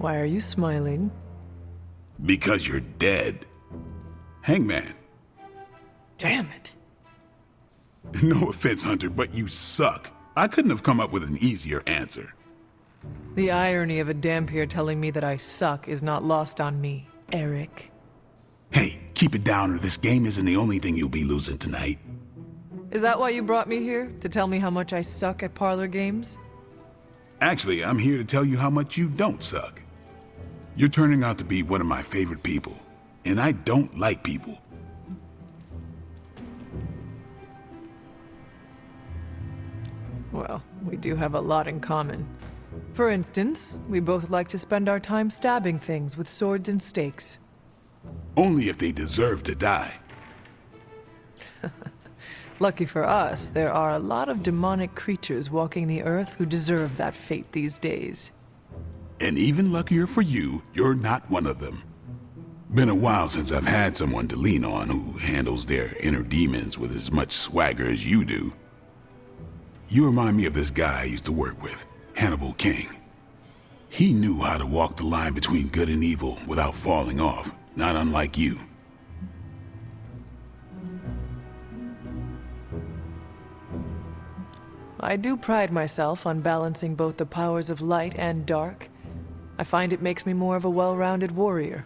Why are you smiling? Because you're dead. Hangman. Damn it. No offense, Hunter, but you suck. I couldn't have come up with an easier answer. The irony of a Dampier telling me that I suck is not lost on me, Eric. Hey, keep it down or this game isn't the only thing you'll be losing tonight. Is that why you brought me here? To tell me how much I suck at parlor games? Actually, I'm here to tell you how much you don't suck. You're turning out to be one of my favorite people, and I don't like people. Well, we do have a lot in common. For instance, we both like to spend our time stabbing things with swords and stakes. Only if they deserve to die. Lucky for us, there are a lot of demonic creatures walking the earth who deserve that fate these days. And even luckier for you, you're not one of them. Been a while since I've had someone to lean on who handles their inner demons with as much swagger as you do. You remind me of this guy I used to work with, Hannibal King. He knew how to walk the line between good and evil without falling off, not unlike you. I do pride myself on balancing both the powers of light and dark. I find it makes me more of a well-rounded warrior.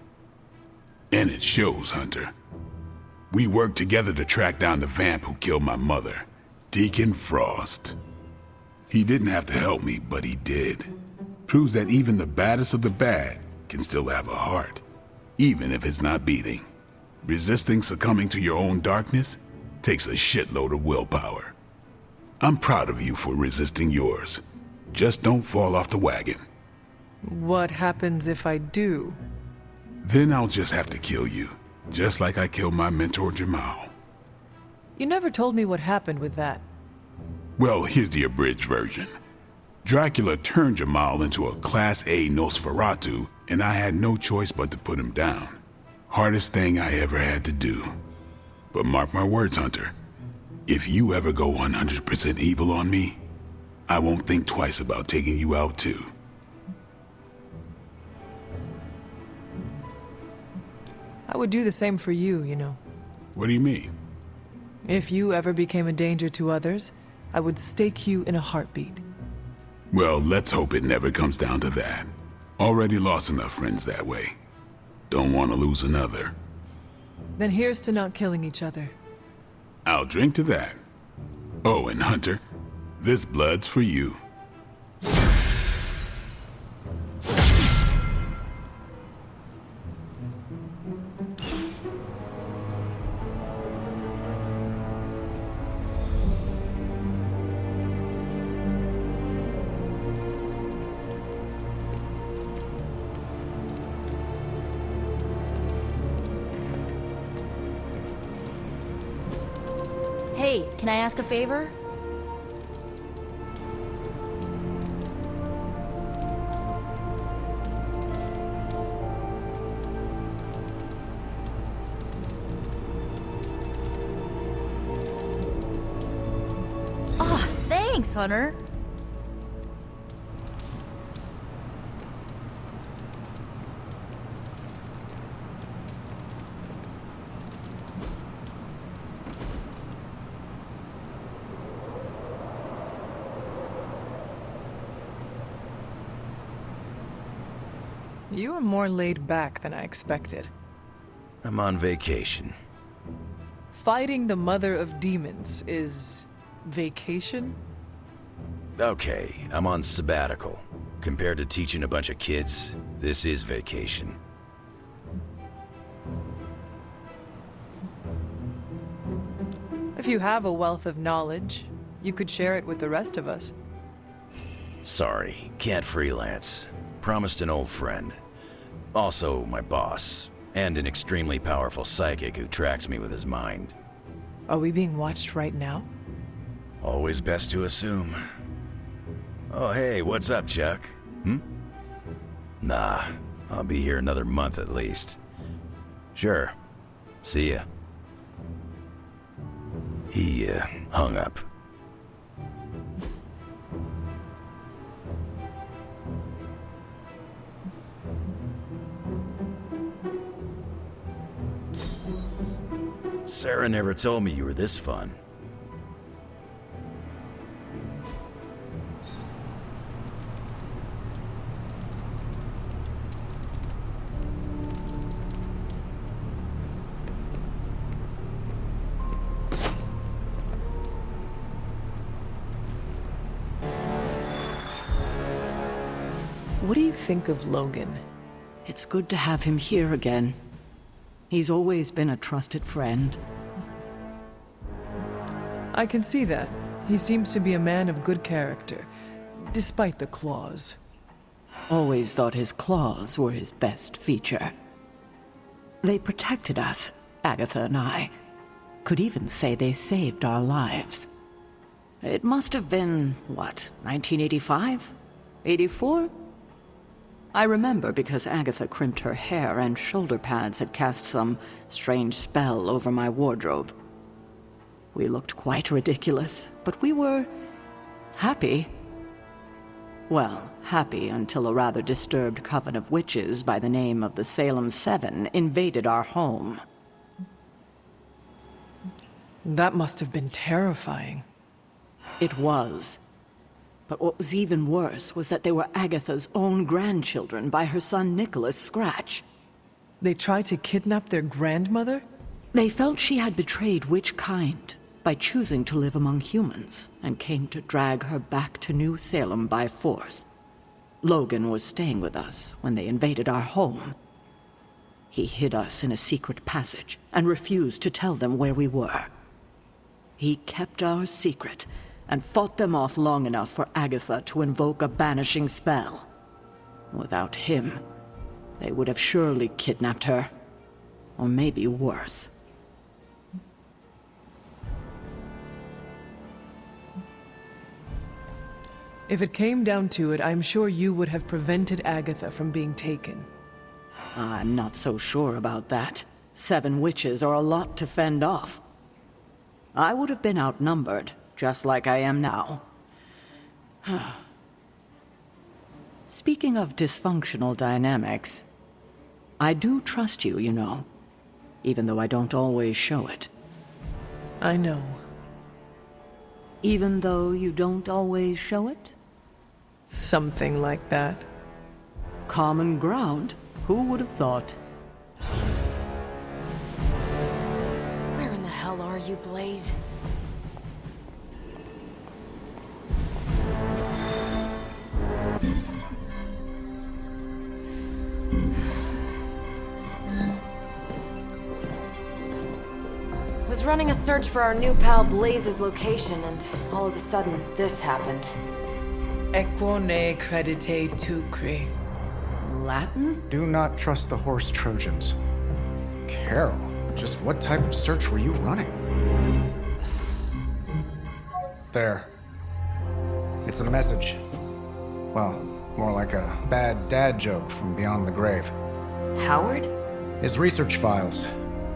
And it shows, Hunter. We worked together to track down the vamp who killed my mother, Deacon Frost. He didn't have to help me, but he did. Proves that even the baddest of the bad can still have a heart, even if it's not beating. Resisting succumbing to your own darkness takes a shitload of willpower. I'm proud of you for resisting yours. Just don't fall off the wagon. What happens if I do? Then I'll just have to kill you, just like I killed my mentor Jamal. You never told me what happened with that. Well, here's the abridged version. Dracula turned Jamal into a Class A Nosferatu, and I had no choice but to put him down. Hardest thing I ever had to do. But mark my words, Hunter. If you ever go 100% evil on me, I won't think twice about taking you out too. I would do the same for you, you know. What do you mean? If you ever became a danger to others, I would stake you in a heartbeat. Well, let's hope it never comes down to that. Already lost enough friends that way. Don't want to lose another. Then here's to not killing each other. I'll drink to that. Oh, and Hunter, this blood's for you. Hey, can I ask a favor? Oh, thanks, Hunter. You are more laid back than I expected. I'm on vacation. Fighting the mother of demons is... vacation? Okay, I'm on sabbatical. Compared to teaching a bunch of kids, this is vacation. If you have a wealth of knowledge, you could share it with the rest of us. Sorry, can't freelance. Promised an old friend. Also my boss, and an extremely powerful psychic who tracks me with his mind. Are we being watched right now? Always best to assume. Oh hey, what's up, Chuck? Nah, I'll be here another month at least. Sure. See ya. He, hung up. Sarah never told me you were this fun. What do you think of Logan? It's good to have him here again. He's always been a trusted friend. I can see that. He seems to be a man of good character, despite the claws. Always thought his claws were his best feature. They protected us, Agatha and I. Could even say they saved our lives. It must have been, what, 1985? 84? I remember because Agatha crimped her hair and shoulder pads had cast some strange spell over my wardrobe. We looked quite ridiculous, but we were happy. Well, happy until a rather disturbed coven of witches by the name of the Salem Seven invaded our home. That must have been terrifying. It was. But what was even worse was that they were Agatha's own grandchildren by her son Nicholas Scratch. They tried to kidnap their grandmother? They felt she had betrayed which kind by choosing to live among humans, and came to drag her back to New Salem by force. Logan was staying with us when they invaded our home. He hid us in a secret passage and refused to tell them where we were. He kept our secret and fought them off long enough for Agatha to invoke a banishing spell. Without him, they would have surely kidnapped her. Or maybe worse. If it came down to it, I'm sure you would have prevented Agatha from being taken. I'm not so sure about that. 7 witches are a lot to fend off. I would have been outnumbered, just like I am now. Speaking of dysfunctional dynamics, I do trust you, you know, even though I don't always show it. I know. Even though you don't always show it? Something like that. Common ground? Who would have thought? Where in the hell are you, Blaze? Was running a search for our new pal Blaze's location, and all of a sudden, this happened. Equone credite tucri. Latin? Do not trust the horse Trojans. Carol, just what type of search were you running? There. It's a message. Well, more like a bad dad joke from beyond the grave. Howard? His research files.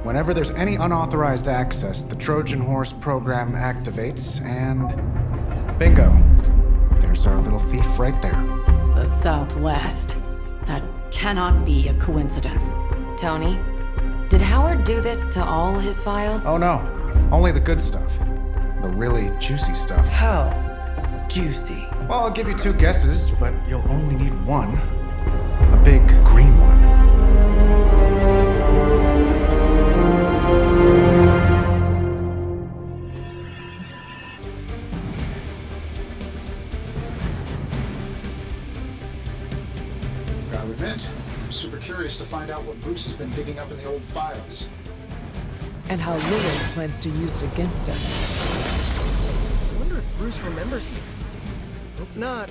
Whenever there's any unauthorized access, the Trojan Horse program activates, and bingo. There's our little thief right there. The Southwest. That cannot be a coincidence. Tony? Did Howard do this to all his files? Oh no, only the good stuff. The really juicy stuff. How juicy. Well, I'll give you 2 guesses, but you'll only need one. A big green one. Gotta admit, I'm super curious to find out what Bruce has been digging up in the old files. And how Lilith plans to use it against us. I wonder if Bruce remembers me. Hope not.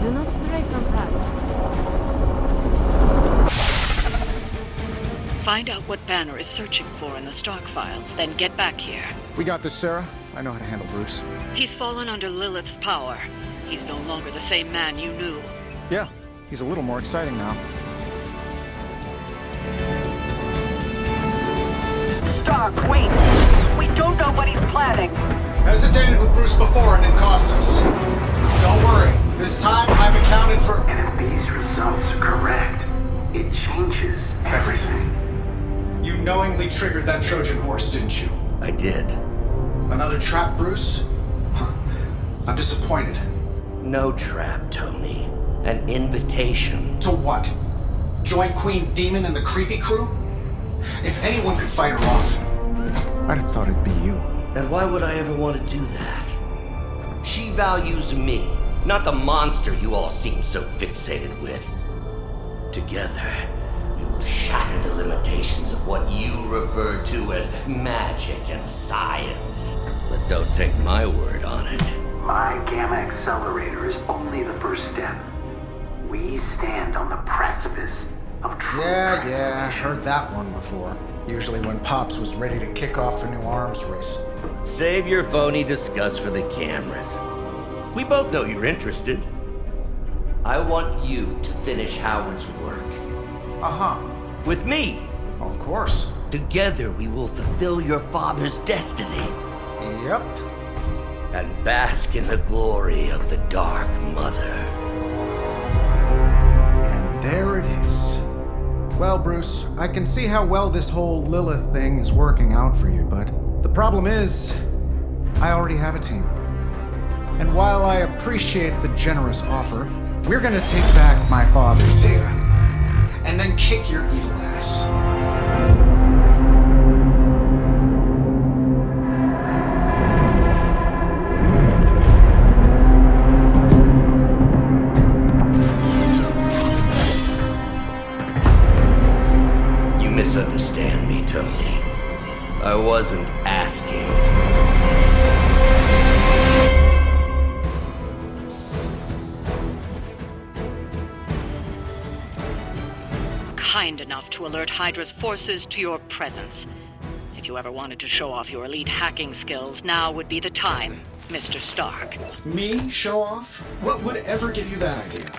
Do not stray from path. Find out what Banner is searching for in the stock files, then get back here. We got this, Sarah. I know how to handle Bruce. He's fallen under Lilith's power. He's no longer the same man you knew. Yeah, he's a little more exciting now. Stark, wait! We don't know what he's planning. Hesitated with Bruce before and it cost us. Don't worry. This time I've accounted for... And if these results are correct, it changes everything. You knowingly triggered that Trojan horse, didn't you? I did. Another trap, Bruce? Huh. I'm disappointed. No trap, Tony. An invitation. To what? Join Queen Demon and the creepy crew? If anyone could fight her off... I'd have thought it'd be you. And why would I ever want to do that? She values me, not the monster you all seem so fixated with. Together, we will shatter the limitations of what you refer to as magic and science. But don't take my word on it. My Gamma Accelerator is only the first step. We stand on the precipice of true Yeah, heard that one before. Usually when Pops was ready to kick off a new arms race. Save your phony disgust for the cameras. We both know you're interested. I want you to finish Howard's work. Uh-huh. With me. Of course. Together we will fulfill your father's destiny. Yep. And bask in the glory of the Dark Mother. And there it is. Well, Bruce, I can see how well this whole Lilith thing is working out for you, but the problem is, I already have a team. And while I appreciate the generous offer, we're gonna take back my father's data. And then kick your evil ass. Misunderstand me, Tony. I wasn't asking. Kind enough to alert Hydra's forces to your presence. If you ever wanted to show off your elite hacking skills, now would be the time, Mr. Stark. Me? Show off? What would ever give you that idea?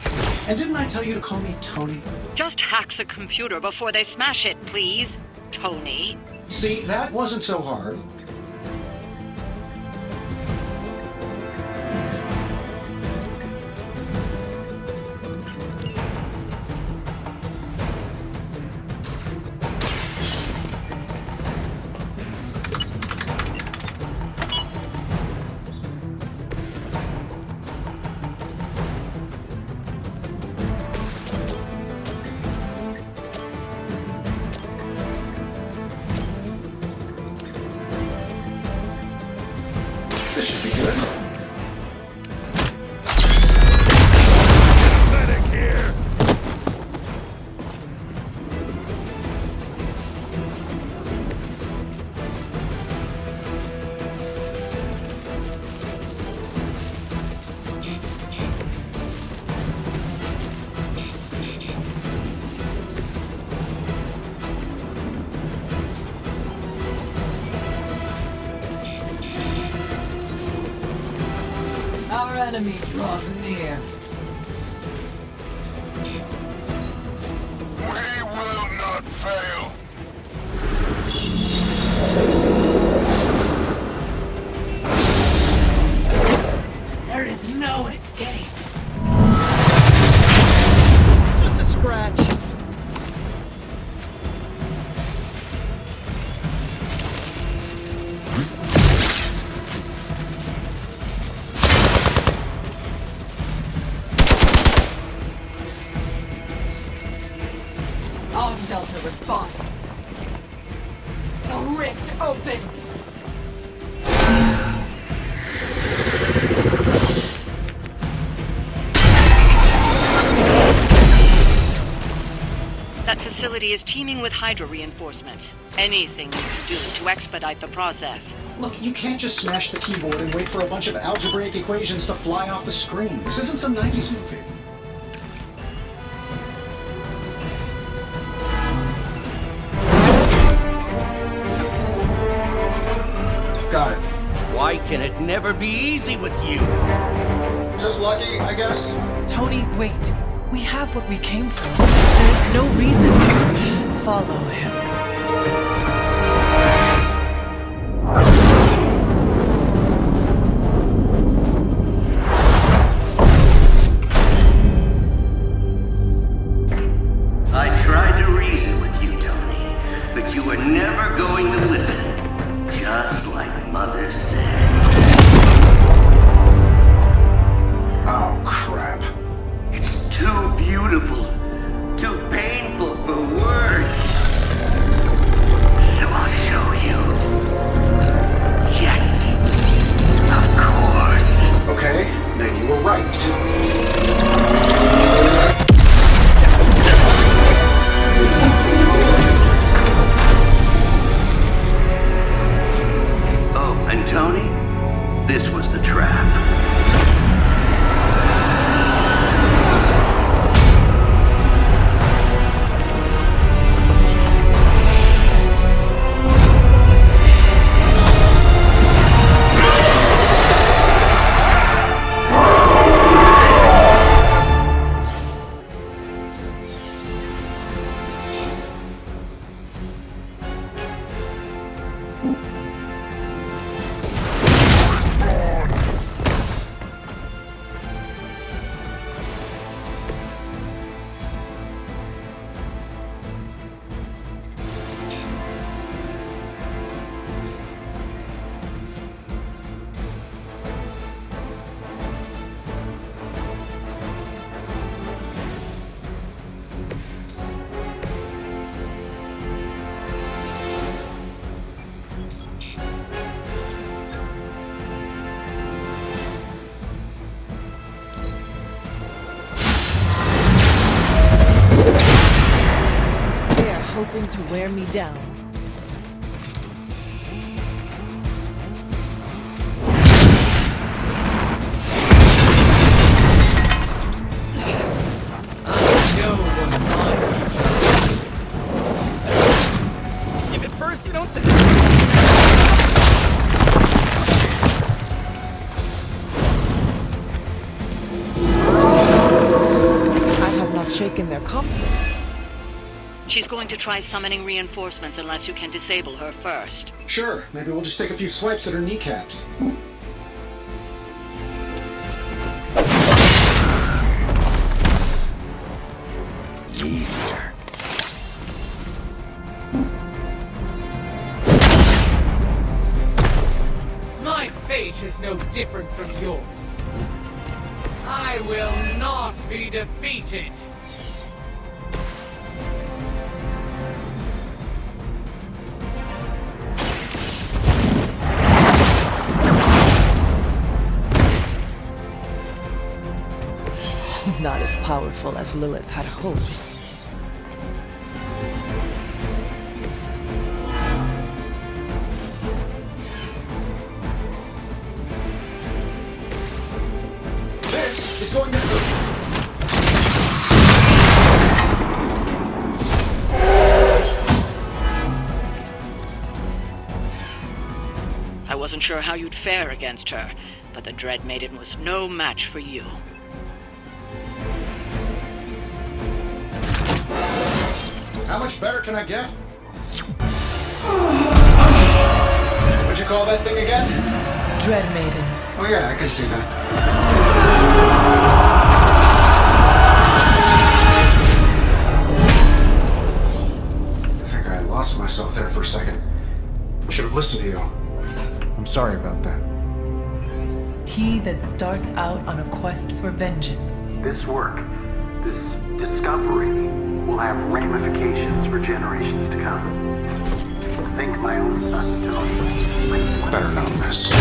And didn't I tell you to call me Tony? Just hack the computer before they smash it, please, Tony. See, that wasn't so hard. This should be good. Medic here! Our enemy draws near. We will not fail! There is no escape. Just a scratch. On Delta respond. The rift opens. That facility is teeming with Hydra reinforcements. Anything you can do to expedite the process. Look, you can't just smash the keyboard and wait for a bunch of algebraic equations to fly off the screen. This isn't some 90s movie. Got it. Why can it never be easy with you? Just lucky, I guess. Tony, wait. We have what we came for. There is no reason to... Follow him. I tried to reason with you, Tony, but you were never going to listen. Just like Mother said. Oh, crap. It's too beautiful, too painful for words. So I'll show you. Yes, of course. Okay, then you were right. Oh, and Tony, this was the trap. Hoping to wear me down. I know what my future is. If at first you don't succeed. I have not shaken their confidence. She's going to try summoning reinforcements unless you can disable her first. Sure, maybe we'll just take a few swipes at her kneecaps. Easier. My fate is no different from yours. I will not be defeated. Not as powerful as Lilith had hoped. This is going to I wasn't sure how you'd fare against her, but the Dread Maiden was no match for you. How much better can I get? What'd you call that thing again? Dread Maiden. Oh yeah, I can see that. I think I lost myself there for a second. I should have listened to you. I'm sorry about that. He that starts out on a quest for vengeance. This work, this discovery, will have ramifications for generations to come. Think my own son, Tony. Better known this.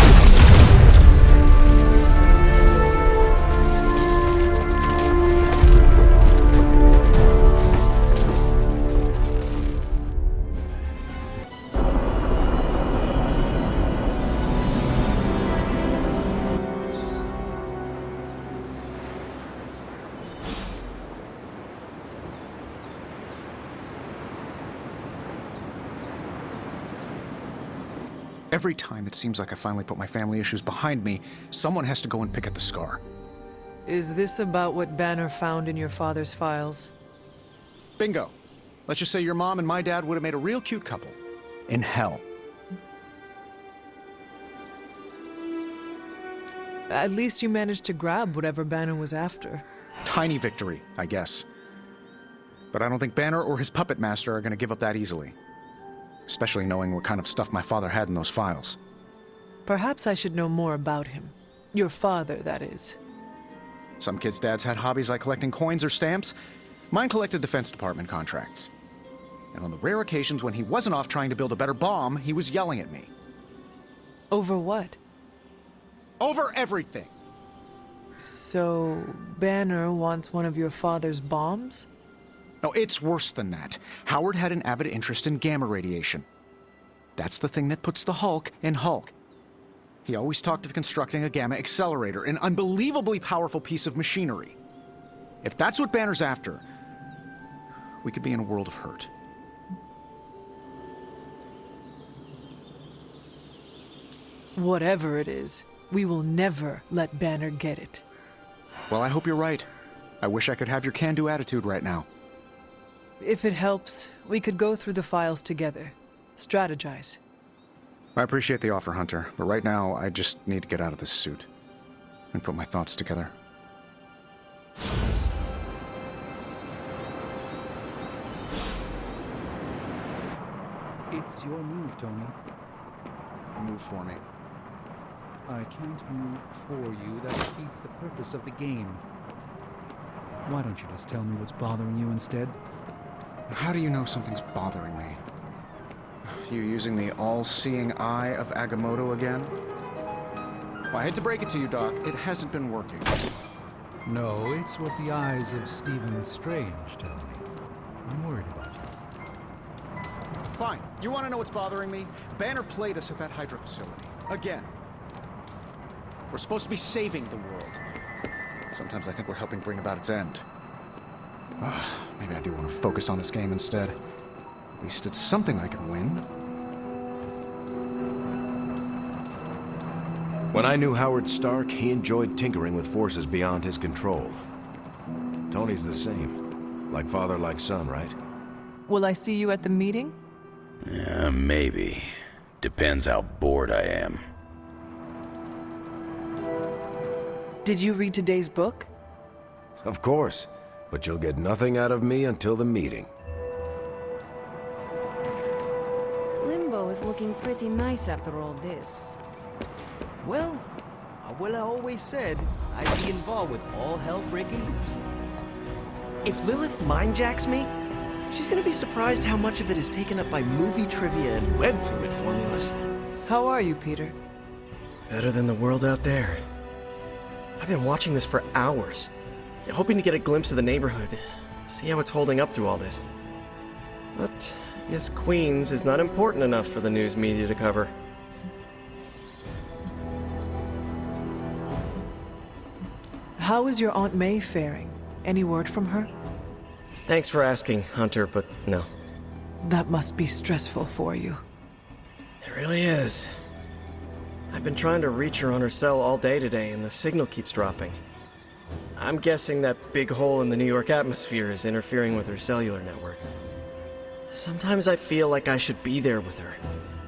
Every time it seems like I finally put my family issues behind me, someone has to go and pick at the scar. Is this about what Banner found in your father's files? Bingo. Let's just say your mom and my dad would have made a real cute couple. In hell. At least you managed to grab whatever Banner was after. Tiny victory, I guess. But I don't think Banner or his puppet master are gonna give up that easily. Especially knowing what kind of stuff my father had in those files. Perhaps I should know more about him. Your father, that is. Some kids' dads had hobbies like collecting coins or stamps. Mine collected Defense Department contracts. And on the rare occasions when he wasn't off trying to build a better bomb, he was yelling at me. Over what? Over everything! So, Banner wants one of your father's bombs? No, it's worse than that. Howard had an avid interest in gamma radiation. That's the thing that puts the Hulk in Hulk. He always talked of constructing a gamma accelerator, an unbelievably powerful piece of machinery. If that's what Banner's after, we could be in a world of hurt. Whatever it is, we will never let Banner get it. Well, I hope you're right. I wish I could have your can-do attitude right now. If it helps, we could go through the files together. Strategize. I appreciate the offer, Hunter, but right now, I just need to get out of this suit and put my thoughts together. It's your move, Tony. Move for me. I can't move for you. That defeats the purpose of the game. Why don't you just tell me what's bothering you instead? How do you know something's bothering me? You using the all-seeing eye of Agamotto again? Well, I hate to break it to you, Doc. It hasn't been working. No, it's what the eyes of Stephen Strange tell me. I'm worried about you. Fine. You want to know what's bothering me? Banner played us at that Hydra facility. Again. We're supposed to be saving the world. Sometimes I think we're helping bring about its end. Maybe I do want to focus on this game instead. At least it's something I can win. When I knew Howard Stark, he enjoyed tinkering with forces beyond his control. Tony's the same. Like father, like son, right? Will I see you at the meeting? Maybe. Depends how bored I am. Did you read today's book? Of course. But you'll get nothing out of me until the meeting. Limbo is looking pretty nice after all this. Well, Abuela always said I'd be involved with all hell breaking loose. If Lilith mindjacks me, she's gonna be surprised how much of it is taken up by movie trivia and web fluid formulas. How are you, Peter? Better than the world out there. I've been watching this for hours, hoping to get a glimpse of the neighborhood, see how it's holding up through all this. But I guess Queens is not important enough for the news media to cover. How is your Aunt May faring? Any word from her? Thanks for asking, Hunter, but no. That must be stressful for you. It really is. I've been trying to reach her on her cell all day today, and the signal keeps dropping. I'm guessing that big hole in the New York atmosphere is interfering with her cellular network. Sometimes I feel like I should be there with her,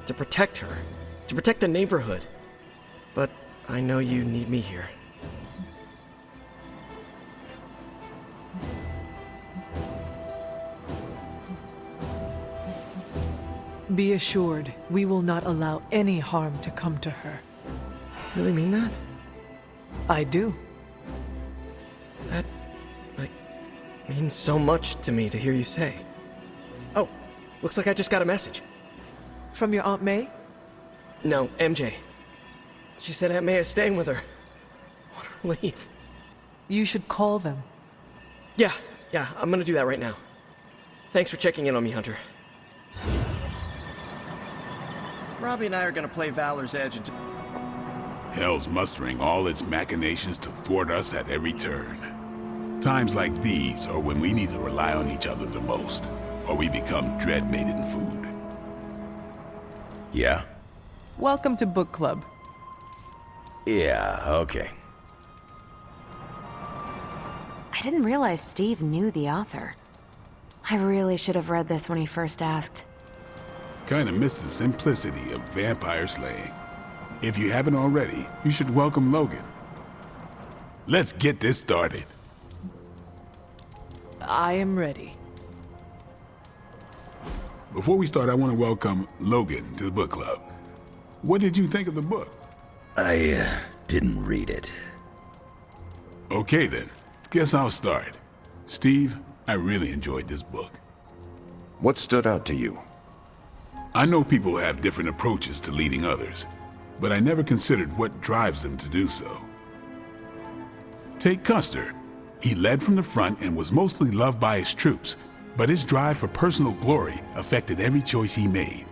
to protect her, to protect the neighborhood. But I know you need me here. Be assured, we will not allow any harm to come to her. Really mean that? I do. That, means so much to me to hear you say. Oh, looks like I just got a message. From your Aunt May? No, MJ. She said Aunt May is staying with her. What a relief. You should call them. Yeah, I'm gonna do that right now. Thanks for checking in on me, Hunter. Robbie and I are gonna play Valor's Edge until... Hell's mustering all its machinations to thwart us at every turn. Times like these are when we need to rely on each other the most, or we become dread-maiden food. Yeah? Welcome to book club. Yeah, okay. I didn't realize Steve knew the author. I really should have read this when he first asked. Kinda missed the simplicity of vampire slaying. If you haven't already, you should welcome Logan. Let's get this started. I am ready. Before we start, I want to welcome Logan to the book club. What did you think of the book? I didn't read it. Okay then, guess I'll start. Steve, I really enjoyed this book. What stood out to you? I know people have different approaches to leading others, but I never considered what drives them to do so. Take Custer. He led from the front and was mostly loved by his troops, but his drive for personal glory affected every choice he made.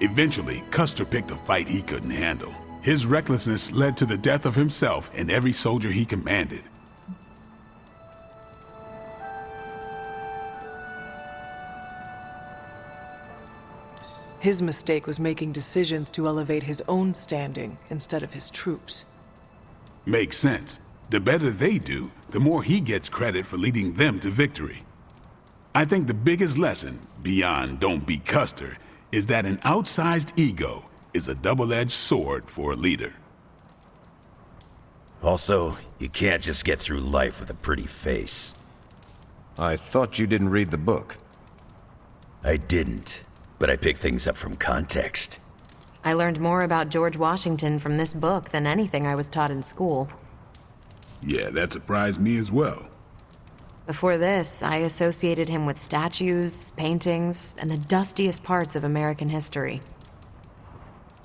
Eventually, Custer picked a fight he couldn't handle. His recklessness led to the death of himself and every soldier he commanded. His mistake was making decisions to elevate his own standing instead of his troops. Makes sense. The better they do, the more he gets credit for leading them to victory. I think the biggest lesson, beyond don't be Custer, is that an outsized ego is a double-edged sword for a leader. Also, you can't just get through life with a pretty face. I thought you didn't read the book. I didn't, but I picked things up from context. I learned more about George Washington from this book than anything I was taught in school. Yeah, that surprised me as well. Before this, I associated him with statues, paintings, and the dustiest parts of American history.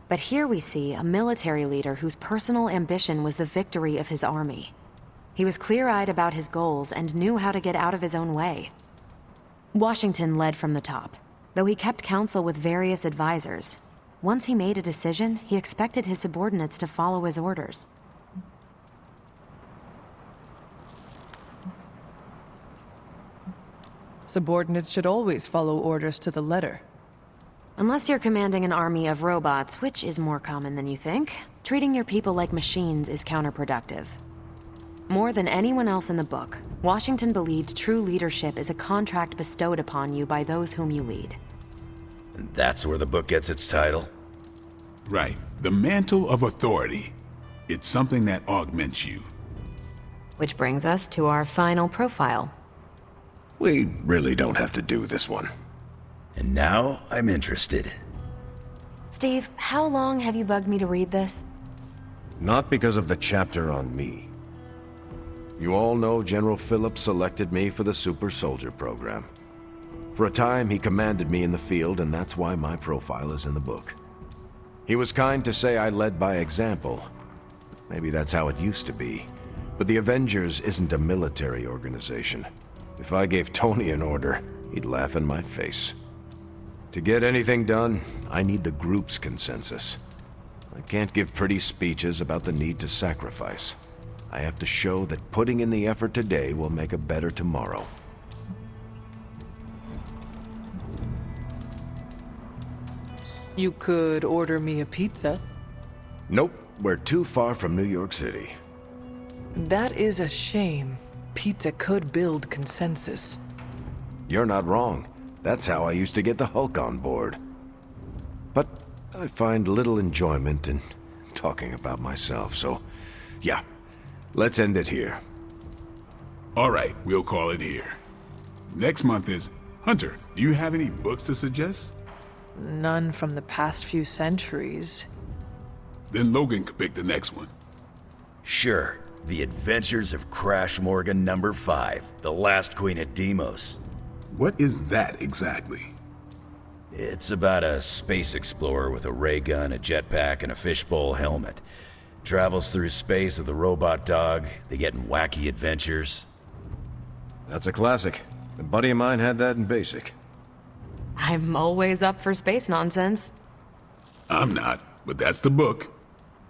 But here we see a military leader whose personal ambition was the victory of his army. He was clear-eyed about his goals and knew how to get out of his own way. Washington led from the top, though he kept counsel with various advisors. Once he made a decision, he expected his subordinates to follow his orders. Subordinates should always follow orders to the letter. Unless you're commanding an army of robots, which is more common than you think, treating your people like machines is counterproductive. More than anyone else in the book, Washington believed true leadership is a contract bestowed upon you by those whom you lead. And that's where the book gets its title? Right. The mantle of authority. It's something that augments you. Which brings us to our final profile. We really don't have to do this one. And now I'm interested. Steve, how long have you bugged me to read this? Not because of the chapter on me. You all know General Phillips selected me for the Super Soldier program. For a time, he commanded me in the field, and that's why my profile is in the book. He was kind to say I led by example. Maybe that's how it used to be. But the Avengers isn't a military organization. If I gave Tony an order, he'd laugh in my face. To get anything done, I need the group's consensus. I can't give pretty speeches about the need to sacrifice. I have to show that putting in the effort today will make a better tomorrow. You could order me a pizza. Nope, we're too far from New York City. That is a shame. Pizza could build consensus. You're not wrong. That's how I used to get the Hulk on board. But I find little enjoyment in talking about myself, so yeah, let's end it here. All right, we'll call it here. Next month is Hunter. Do you have any books to suggest? None from the past few centuries. Then Logan could pick the next one. Sure. The Adventures of Crash Morgan number 5, The Last Queen of Deimos. What is that exactly? It's about a space explorer with a ray gun, a jetpack, and a fishbowl helmet. Travels through space with a robot dog. They get in wacky adventures. That's a classic. A buddy of mine had that in basic. I'm always up for space nonsense. I'm not, but that's the book.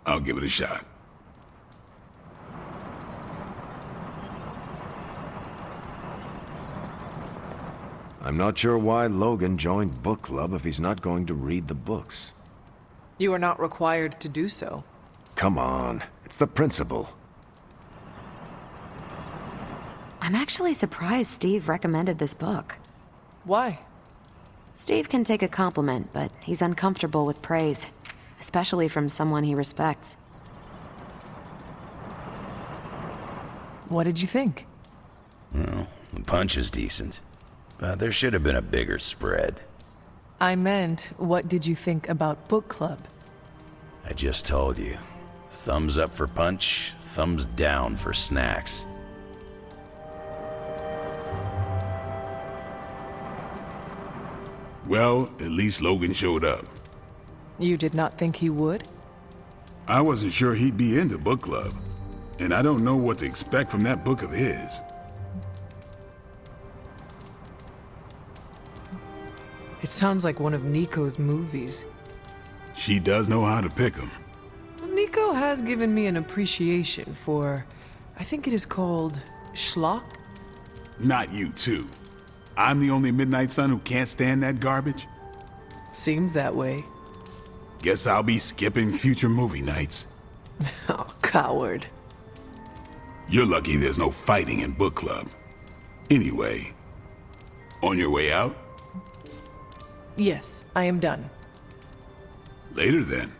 I'll give it a shot. I'm not sure why Logan joined book club if he's not going to read the books. You are not required to do so. Come on, it's the principle. I'm actually surprised Steve recommended this book. Why? Steve can take a compliment, but he's uncomfortable with praise, especially from someone he respects. What did you think? Well, the punch is decent, but there should have been a bigger spread. I meant, what did you think about book club? I just told you. Thumbs up for punch, thumbs down for snacks. Well, at least Logan showed up. You did not think he would? I wasn't sure he'd be into book club, and I don't know what to expect from that book of his. It sounds like one of Nico's movies. She does know how to pick 'em. Nico has given me an appreciation for, I think it is called schlock? Not you, too. I'm the only Midnight son who can't stand that garbage? Seems that way. Guess I'll be skipping future movie nights. Oh, coward. You're lucky there's no fighting in book club. Anyway, on your way out? Yes, I am done. Later then.